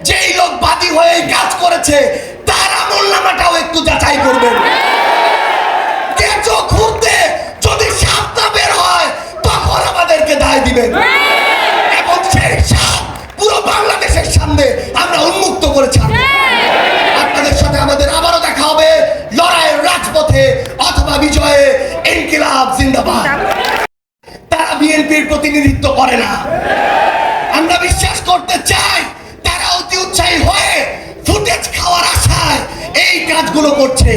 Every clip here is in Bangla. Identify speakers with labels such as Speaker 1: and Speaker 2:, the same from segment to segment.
Speaker 1: যেই লোক বাদী হয়ে কাজ করেছে তার আমলনামাটাও একটু যাচাই করবেন। কেঁচো খুঁড়তে যদি সাপ না বের হয় তখন আমাদেরকে দায় দিবেন, এবং সেই সাপ পুরো বাংলাদেশের সামনে আমরা উন্মুক্ত করে ছাড়ব। আপনাদের সাথে আমাদের আবারও দেখা হবে লড়াইয়ের রাজপথে অথবা বিজয়ে। ইনকিলাব জিন্দাবাদ। তারা বিএনপির প্রতিনিধিত্ব করে না। আমরা বিশ্বাস করতে চাই তারা অতি উৎসাহী হয়ে ফুটেজ খাওয়ার আশায় এই কাজগুলো করছে,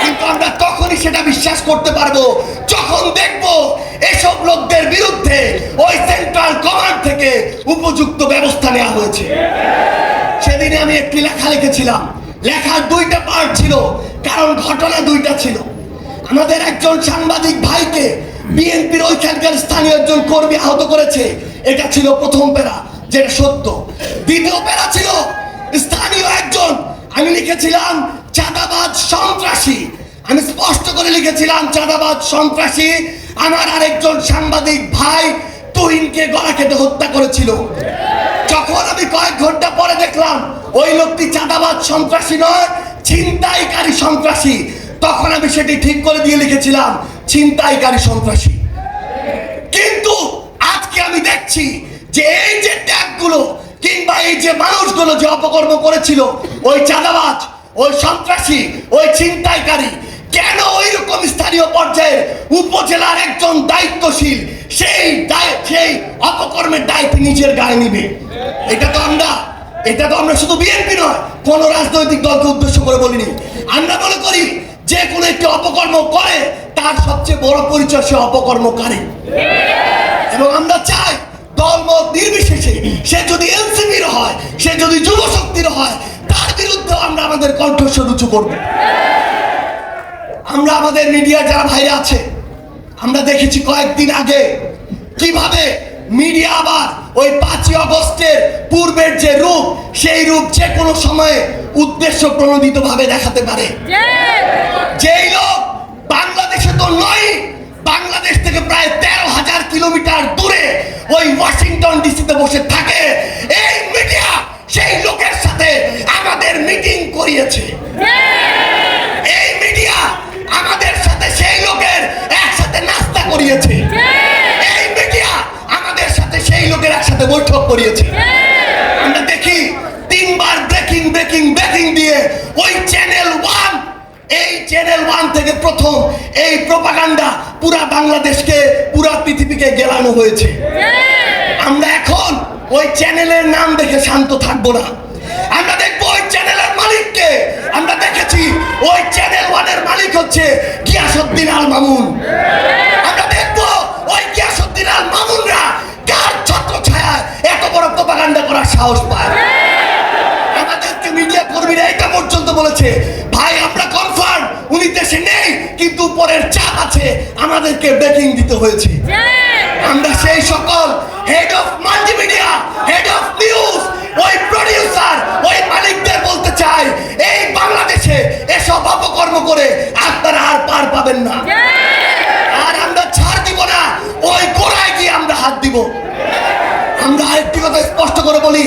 Speaker 1: কিন্তু আমরা তখনই সেটা বিশ্বাস করতে পারবো যখন দেখব এসব লোকদের বিরুদ্ধে ওই সেন্ট্রাল কমান্ড থেকে উপযুক্ত ব্যবস্থা নেওয়া হয়েছে। সেদিনে আমি একটি লেখা লিখেছিলাম। লেখার দুইটা পার্ট ছিল, কারণ ঘটনা দুইটা ছিল। আমাদের একজন সাংবাদিক ভাইকে বিএনপির ওইখানকার স্থানীয় একজন কর্মী আহত করেছে, এটা ছিল প্রথম প্যারা, যেটা সত্য। দ্বিতীয় প্যারা ছিল স্থানীয় একজন, আমি লিখেছিলাম চাঁদাবাজ সন্ত্রাসী। আমি স্পষ্ট করে লিখেছিলাম চাঁদাবাজ সন্ত্রাসী আমার আরেকজন সাংবাদিক ভাই তুহিনকে গলা কেটে হত্যা করেছিল। যখন আমি কয়েক ঘন্টা পরে দেখলাম ওই লোকটি চাঁদাবাজ সন্ত্রাসী নয়, ছিনতাইকারী সন্ত্রাসী, তখন আমি সেটি ঠিক করে দিয়ে লিখেছিলাম ছিনতাইকারী সন্ত্রাসী। কিন্তু আজকে আমি দেখছি যে এই যে ট্যাগগুলো কিংবা এই যে মানুষগুলো যে অপকর্ম করেছিল, ওই চাঁদাবাজ, ওই সন্ত্রাসী, ওই ছিনতাইকারী, কেন ওই রকম স্থানীয় পর্যায়ে উপজেলার একজন দায়িত্বশীল সেই অপকর্মের দায়িত্ব নিজের গায়ে নিবে? এটা তো আমরা শুধু বিএনপি নয়, কোন রাজনৈতিক দলকে উদ্দেশ্য করে বলিনি। আমরা মনে করি যে কোনো একটি অপকর্ম করে তার সবচেয়ে বড় পরিচয় সে অপকর্মকারী, এবং আমরা চাই দলমত নির্বিশেষে সে যদি এনসিপির হয়, সে যদি যুব শক্তির হয়, তার বিরুদ্ধে আমরা আমাদের কণ্ঠস্বর উঁচু করব। আমরা আমাদের মিডিয়া যারা ভাইরা আছে, আমরা দেখেছি কয়েকদিন আগে কিভাবে মিডিয়া আবার ওই 5ই আগস্টের পূর্বের যে রূপ, সেই রূপ যে কোনো সময়ে উদ্দেশ্য প্রণোদিত ভাবে দেখাতে পারে। যেই লোক বাংলাদেশে তো নয়, বাংলাদেশ থেকে প্রায় 13,000 কিলোমিটার দূরে ওই ওয়াশিংটন ডিসিতে বসে থাকে, এই মিডিয়া সেই লোকের সাথে আমাদের মিটিং করিয়েছে। এই মিডিয়া আমাদের সাথে সেই লোকের একসাথে নাস্তা করিয়েছে। এই মিডিয়া আমাদের সাথে সেই লোকের একসাথে বৈঠক করিয়েছে। আমরা দেখি 3বার ব্রেকিং দিয়ে ওই চ্যানেল 1, এই চ্যানেল 1 থেকে প্রথম এই প্রোপাগান্ডা পুরা বাংলাদেশকে, পুরা পৃথিবীকে গেলানো হয়েছে। আমরা এখন ওই চ্যানেলের নাম দেখে শান্ত থাকবো না। আমরা দেখবো ওই চ্যানেলের মালিককে। আমরা দেখেছি ওই চ্যানেল 1-এর মালিক হচ্ছে গিয়াসউদ্দিন আল মামুন। আমরা দেখবো ওই গিয়াসউদ্দিন আল মামুনরা কার ছত্র ছায়ায় এত বড় প্রোপাগান্ডা করার সাহস পায়। আমাদেরকে মিডিয়া কর্মীরা এটা পর্যন্ত বলেছে, ভাই আমরা কনফার্ম উনি দেশে নেই, কিন্তু উপরের চাপ আছে, আমাদেরকে ব্রেকিং দিতে হয়েছে। আমরা সেই সকল head of multimedia, head of news, ওই প্রোডিউসার, ওই মালিকদের বলতে চাই, এই বাংলাদেশে এসব অপকর্ম করে আপনারা আর পার পাবেন না। আর আমরা ছাড় দিব না, ওই গোড়ায় গিয়ে আমরা হাত দিব। আমরা আরেকটি কথা স্পষ্ট করে বলি,